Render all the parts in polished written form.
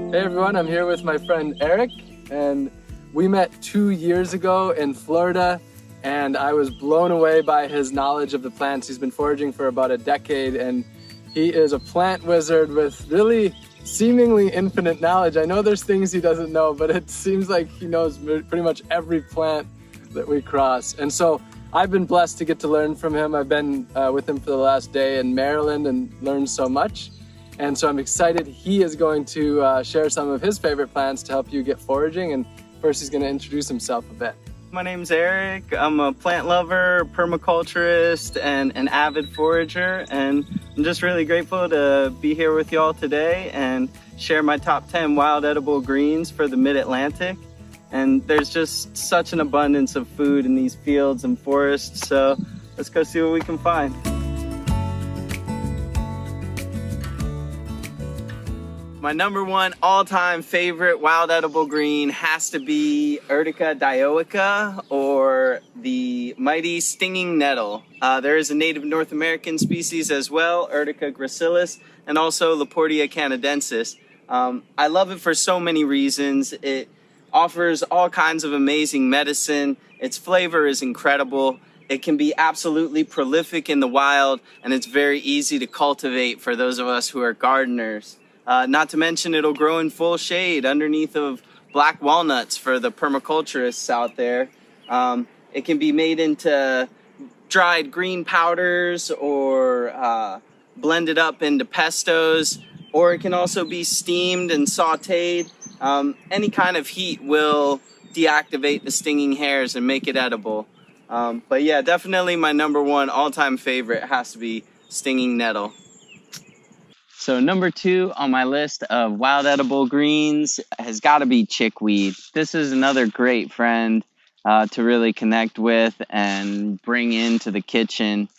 Hey everyone, I'm here with my friend Eric, and we met 2 years ago in Florida, and I was blown away by his knowledge of the plants. He's been foraging for about a decade, and he is a plant wizard with really seemingly infinite knowledge. I know there's things he doesn't know, but it seems like he knows pretty much every plant that we cross. And so I've been blessed to get to learn from him. I've been with him for the last day in Maryland and learned so much. And so I'm excited he is going to share some of his favorite plants to help you get foraging. And first he's going to introduce himself a bit. My name's Eric. I'm a plant lover, permaculturist, and an avid forager. And I'm just really grateful to be here with y'all today and share my top 10 wild edible greens for the Mid-Atlantic. And there's just such an abundance of food in these fields and forests. So let's go see what we can find. My number one all-time favorite wild edible green has to be Urticadioica, or the mighty stinging nettle. There is a native North American species as well, Urtica gracilis, and also Laportia canadensis. I love it for so many reasons. It offers all kinds of amazing medicine. Its flavor is incredible. It can be absolutely prolific in the wild, and it's very easy to cultivate for those of us who are gardeners. Not to mention it'll grow in full shade underneath of black walnuts for the permaculturists out there. It can be made into dried green powders or blended up into pestos, or it can also be steamed and sauteed. Any kind of heat will deactivate the stinging hairs and make it edible. But yeah, definitely my number one all-time favorite has to be stinging nettle. So number two on my list of wild edible greens has got to be chickweed. This is another great friend to really connect with and bring into the kitchen.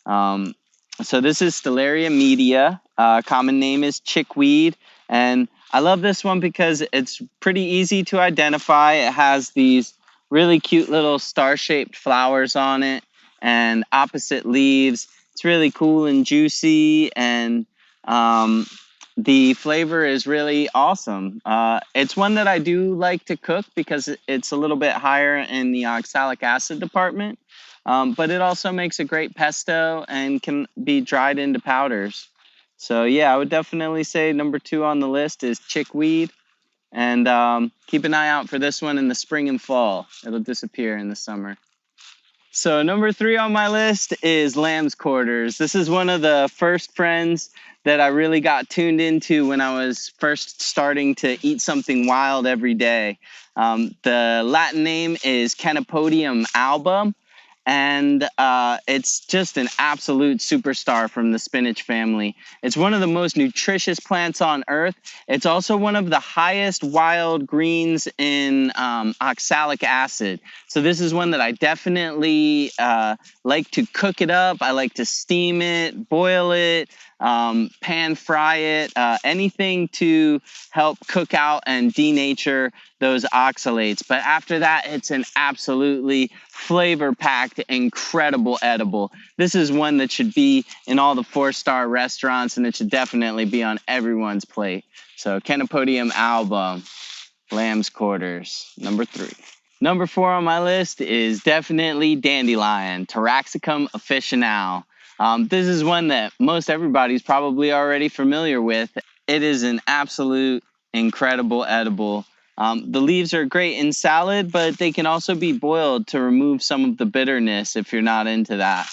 So this is Stellaria media. Common name is chickweed. And I love this one because it's pretty easy to identify. It has these really cute little star-shaped flowers on it and opposite leaves. It's really cool and juicy, and the flavor is really awesome. It's one that I do like to cook because it's a little bit higher in the oxalic acid department, but it also makes a great pesto and can be dried into powders. So yeah, I would definitely say number two on the list is chickweed, and keep an eye out for this one in the spring and fall. It'll disappear in the summer. So number three on my list is lamb's quarters. This is one of the first friends that I really got tuned into when I was first starting to eat something wild every day. The Latin name is Chenopodium alba, and it's just an absolute superstar from the spinach family. It's one of the most nutritious plants on earth. It's also one of the highest wild greens in oxalic acid. So this is one that I definitely like to cook it up. I like to steam it, boil it, pan fry it, anything to help cook out and denature those oxalates. But after that, it's an absolutely flavor-packed, incredible edible. This is one that should be in all the 4-star restaurants, and it should definitely be on everyone's plate. So Chenopodium alba, lamb's quarters, number three. Number four on my list is definitely Dandelion, Taraxacum officinale. This is one that most everybody's probably already familiar with. It is an absolute incredible edible. The leaves are great in salad, but they can also be boiled to remove some of the bitterness if you're not into that.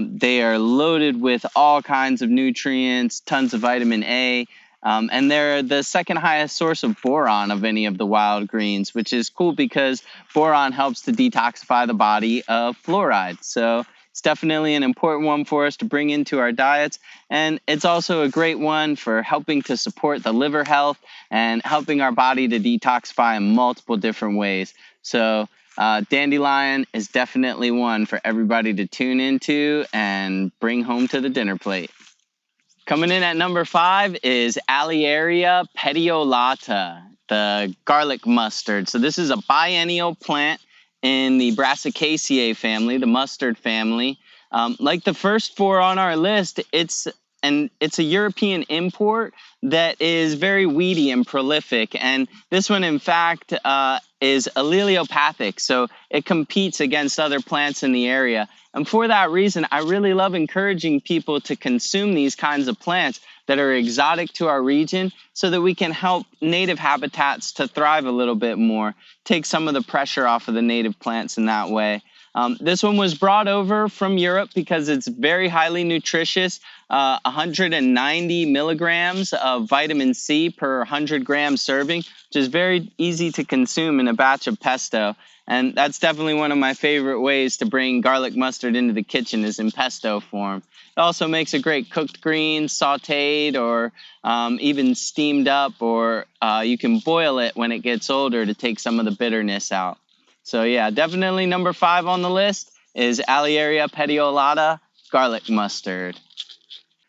They are loaded with all kinds of nutrients, tons of vitamin A, and they're the second highest source of boron of any of the wild greens, which is cool because boron helps to detoxify the body of fluoride. So it's definitely an important one for us to bring into our diets. And it's also a great one for helping to support the liver health and helping our body to detoxify in multiple different ways. So dandelion is definitely one for everybody to tune into and bring home to the dinner plate. Coming in at number 5 is Alliaria petiolata, the garlic mustard. So this is a biennial plant in the Brassicaceae family, the mustard family. Like the first 4 on our list, it's and it's a European import that is very weedy and prolific. And this one, in fact, is alleliopathic, so it competes against other plants in the area. And for that reason, I really love encouraging people to consume these kinds of plants that are exotic to our region so that we can help native habitats to thrive a little bit more, take some of the pressure off of the native plants in that way. This one was brought over from Europe because it's very highly nutritious, 190 milligrams of vitamin C per 100 gram serving, which is very easy to consume in a batch of pesto. And that's definitely one of my favorite ways to bring garlic mustard into the kitchen is in pesto form. It also makes a great cooked green, sauteed, or even steamed up, or you can boil it when it gets older to take some of the bitterness out. So yeah, definitely number 5 on the list is Alliaria petiolata garlic mustard.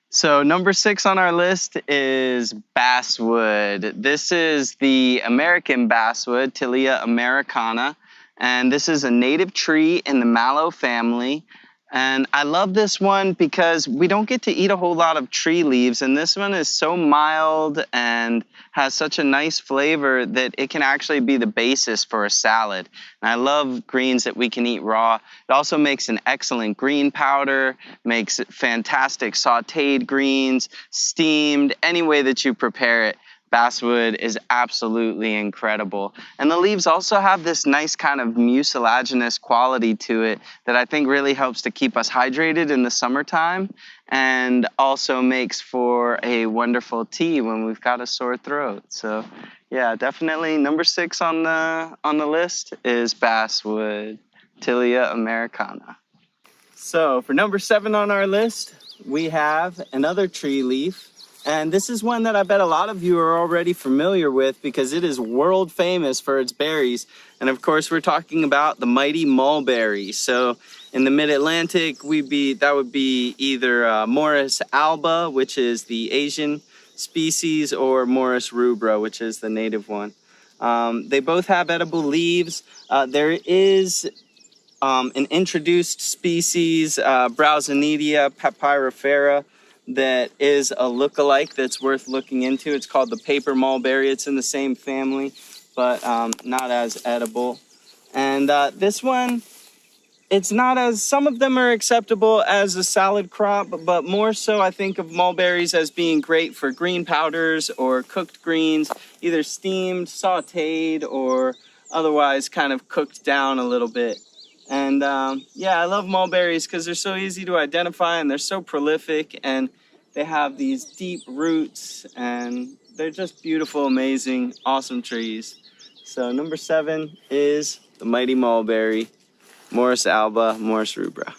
So number 6 on our list is basswood. This is the American basswood, Tilia americana, and this is a native tree in the mallow family. And I love this one because we don't get to eat a whole lot of tree leaves, and this one is so mild and has such a nice flavor that it can actually be the basis for a salad. And I love greens that we can eat raw. It also makes an excellent green powder, makes fantastic sauteed greens, steamed, any way that you prepare it. Basswood is absolutely incredible. And the leaves also have this nice kind of mucilaginous quality to it that I think really helps to keep us hydrated in the summertime and also makes for a wonderful tea when we've got a sore throat. So yeah, definitely number 6 on the list is basswood, Tilia americana. So for number 7 on our list, we have another tree leaf. And this is one that I bet a lot of you are already familiar with because it is world famous for its berries. And of course, we're talking about the mighty mulberry. So in the mid-Atlantic, that would be either Morus alba, which is the Asian species, or Morus rubra, which is the native one. They both have edible leaves. There is an introduced species, Browsonidia papyrifera, that is a look-alike that's worth looking into. It's called the paper mulberry. It's in the same family, but not as edible. And this one, it's not as, some of them are acceptable as a salad crop, but more so I think of mulberries as being great for green powders or cooked greens, either steamed, sauteed, or otherwise kind of cooked down a little bit. And yeah, I love mulberries because they're so easy to identify and they're so prolific and they have these deep roots and they're just beautiful, amazing, awesome trees. So number 7 is the mighty mulberry, Morus alba, Morus rubra.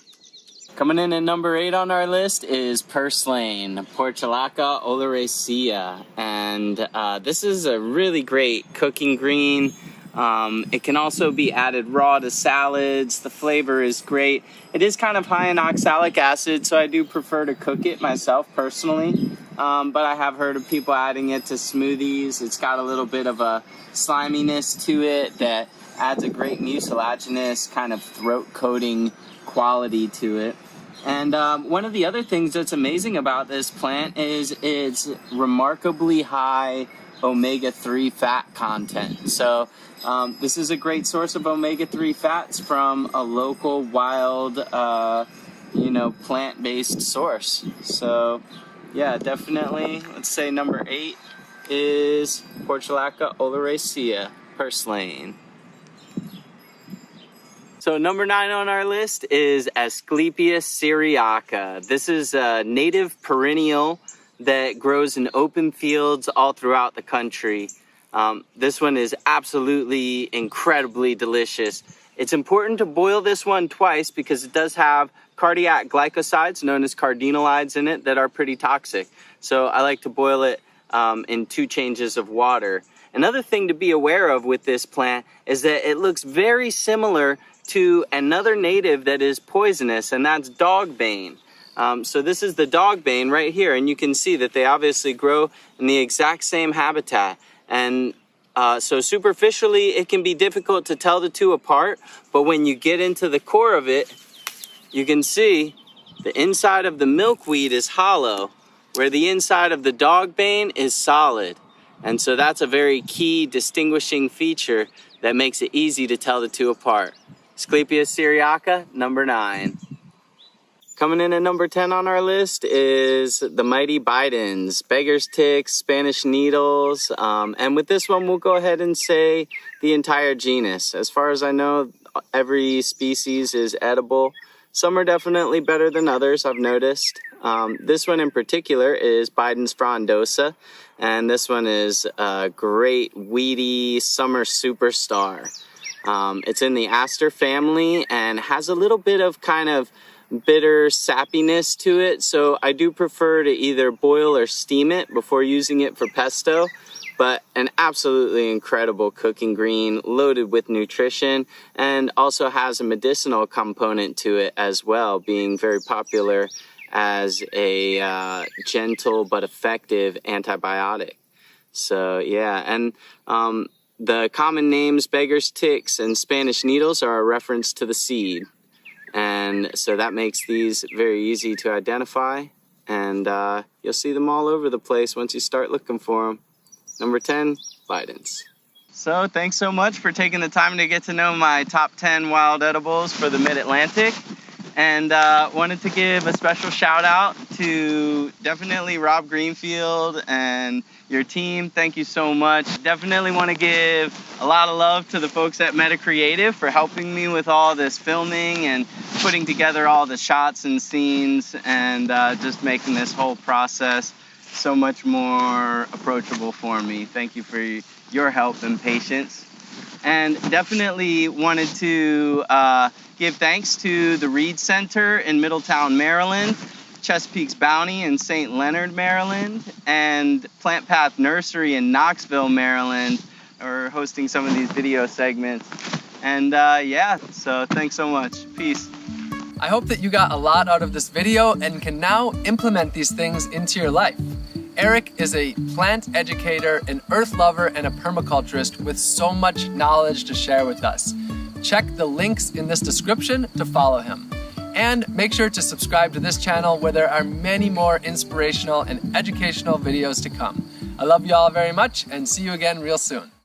Coming in at number 8 on our list is purslane, Portulaca oleracea. And this is a really great cooking green. It can also be added raw to salads. The flavor is great. It is kind of high in oxalic acid, so I do prefer to cook it myself personally. But I have heard of people adding it to smoothies. It's got a little bit of a sliminess to it that adds a great mucilaginous kind of throat coating quality to it. And one of the other things that's amazing about this plant is its remarkably high omega-3 fat content. So this is a great source of omega-3 fats from a local wild, plant-based source. So yeah, definitely, let's say number 8 is Portulaca oleracea, purslane. So number 9 on our list is Asclepius syriaca. This is a native perennial that grows in open fields all throughout the country. This one is absolutely incredibly delicious. It's important to boil this one twice because it does have cardiac glycosides known as cardinalides in it that are pretty toxic. So I like to boil it in 2 changes of water. Another thing to be aware of with this plant is that it looks very similar to another native that is poisonous, and that's dogbane. So this is the dogbane right here, and you can see that they obviously grow in the exact same habitat. And so superficially, it can be difficult to tell the 2 apart, but when you get into the core of it, you can see the inside of the milkweed is hollow. where the inside of the dogbane is solid. And so that's a very key distinguishing feature that makes it easy to tell the two apart. Asclepius syriaca, number 9. Coming in at number 10 on our list is the mighty Bidens, beggar's ticks, Spanish needles, and with this one we'll go ahead and say the entire genus. As far as I know, every species is edible. Some are definitely better than others, I've noticed. This one in particular is Bidens frondosa, and this one is a great weedy summer superstar. It's in the aster family and has a little bit of kind of bitter sappiness to it, so I do prefer to either boil or steam it before using it for pesto. But an absolutely incredible cooking green, loaded with nutrition, and also has a medicinal component to it as well, being very popular as a gentle but effective antibiotic. So yeah, and the common names beggar's ticks and Spanish needles are a reference to the seed. And so that makes these very easy to identify, and you'll see them all over the place once you start looking for them. Number 10, Bidens. So thanks so much for taking the time to get to know my top 10 wild edibles for the Mid-Atlantic. And wanted to give a special shout out to definitely Rob Greenfield and your team. Thank you so much. Definitely want to give a lot of love to the folks at Meta Creative for helping me with all this filming and putting together all the shots and scenes, and just making this whole process so much more approachable for me. Thank you for your help and patience. And definitely wanted to give thanks to the Reed Center in Middletown, Maryland, Chesapeake's Bounty in St. Leonard, Maryland, and Plant Path Nursery in Knoxville, Maryland, are hosting some of these video segments. And yeah, so thanks so much. Peace. I hope that you got a lot out of this video and can now implement these things into your life. Eric is a plant educator, an earth lover, and a permaculturist with so much knowledge to share with us. Check the links in this description to follow him. And make sure to subscribe to this channel where there are many more inspirational and educational videos to come. I love you all very much and see you again real soon.